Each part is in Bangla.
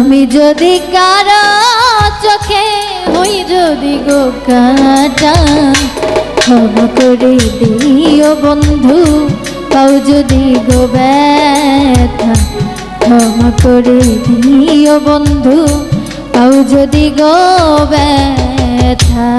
আমি যদি কারো চোখে হই যদি গো কাটা, ক্ষমা করে দিও বন্ধু পাও যদি গো ব্যথা, ক্ষমা করে দিও বন্ধু পাও যদি গো ব্যথা।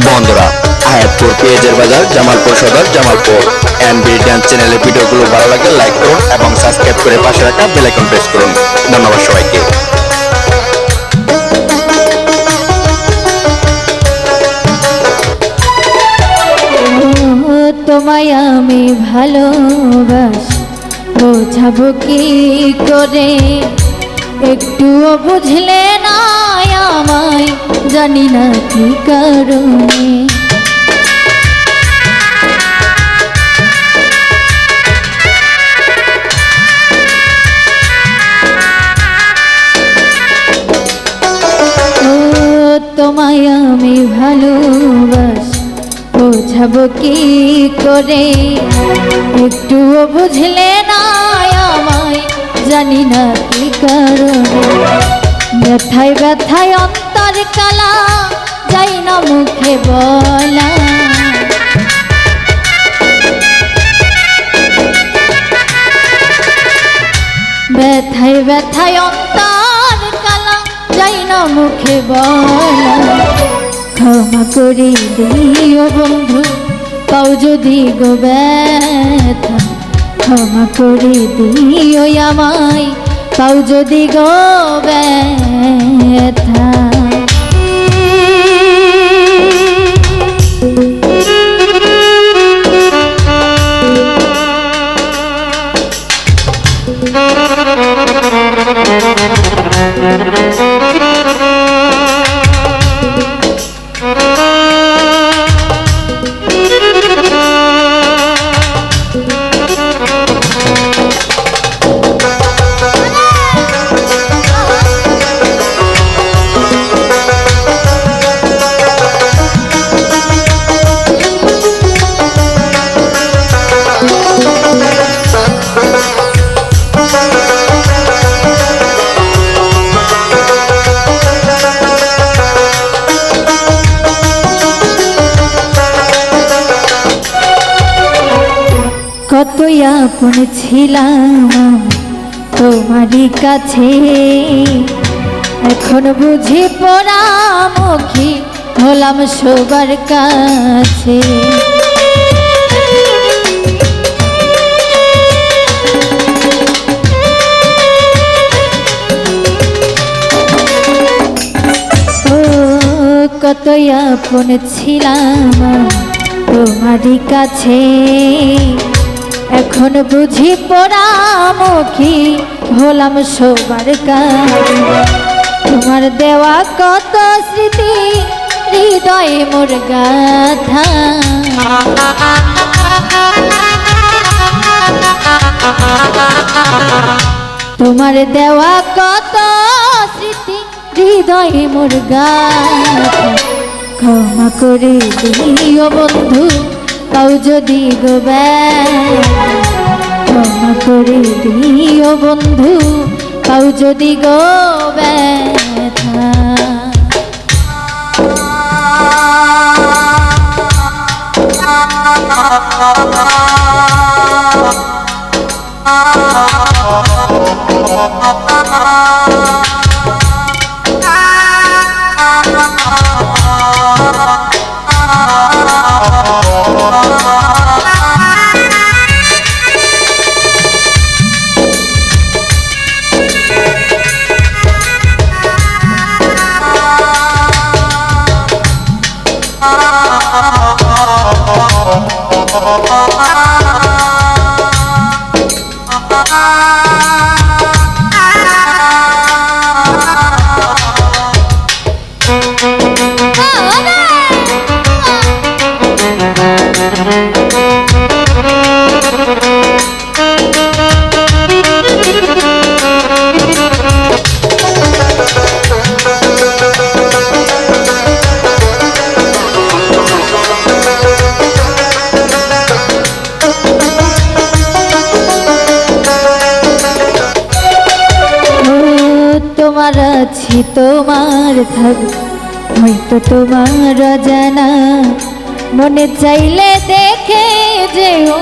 বন্ধুরা, হায়াতপুর পেঁয়াজের বাজার, জামালপুর সদর, জামালপুর এনবি ডান্স চ্যানেলের ভিডিওগুলো ভালো লাগলে লাইক করুন এবং সাবস্ক্রাইব করে পাশে রাখা বেল আইকন প্রেস করুন। ধন্যবাদ সবাইকে। তোমায় আমি ভালোবাসি বোঝাবো কি করে, একটুও বুঝলে না আমায় জানি না কি কারণে। ও তোমায় আমি ভালোবাসি বোঝাবো কি করে, একটুও বুঝলে না আমায় জানি না কি কারণে। ব্যথায় ব্যথায় অন্তর কালা যাই না মুখে বলা, ব্যথায় ব্যথায় অন্তর কালা যাই না মুখে বলা। ক্ষমা করে দিও বন্ধু পাও যদি গো ব্যথা, ক্ষমা করে দিও আমায় পাও যদি গো ব্যথা। কতই আপন ছিলাম তোমারই কাছে, এখন বুঝি পোড়ামুখী হলাম সবার কাছে। ও কতই আপন ছিলাম তোমারই কাছে, এখন বুঝি পোড়ামুখী হলাম সবার কাছে। তোমার দেওয়া কত স্মৃতি হৃদয়ে মোর গাথা, তোমার দেওয়া কত স্মৃতি হৃদয়ে মোর গাথা। ক্ষমা করে দিও বন্ধু পাও যদি গো ব্যথা, ক্ষমা করে দিও বন্ধু পাও যদি গো ব্যথা। ah আছি তোমার থাকব হয়তো তোমার অজানা মনে চাইলে দেখে যেও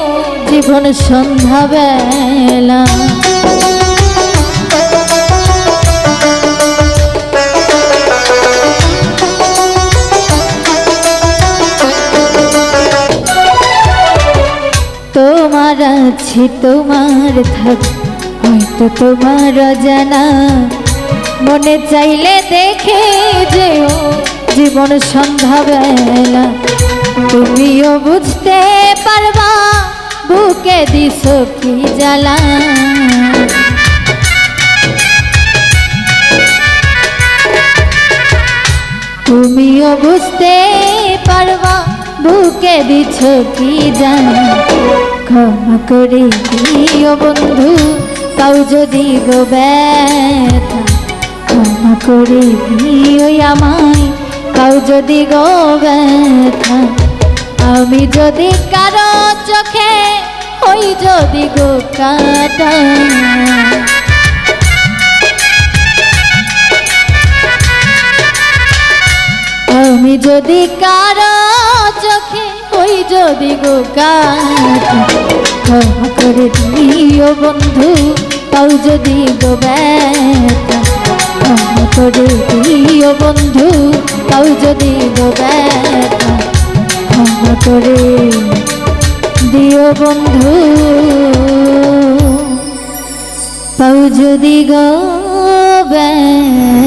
জীবন সন্ধ্যাবেলা তোমার আছি তোমার থাক হয়তো তোমার অজানা মনে চাইলে দেখে যেও জীবন সন্ধ্যাবেলা তুমিও বুঝতে পারবা বুকে দিছ কি জ্বালা তুমিও বুঝতে পারবা বুকে দিছ কি জ্বালা ক্ষমা করে দিও বন্ধু তাও যদি গো ব্যথা ক্ষমা করে দিও আমায় তাও যদি গো ব্যথা আমি যদি কারো চোখে হই যদি গো কাটা আমি যদি কারো চোখে হই যদি গো কাটা ক্ষমা করে দিও বন্ধু তাও যদি গো ব্যথা ক্ষমা করে দিও বন্ধু তাও যদি গো ব্যথা ক্ষমা করে দিও বন্ধু তাও যদি গো ব্যথা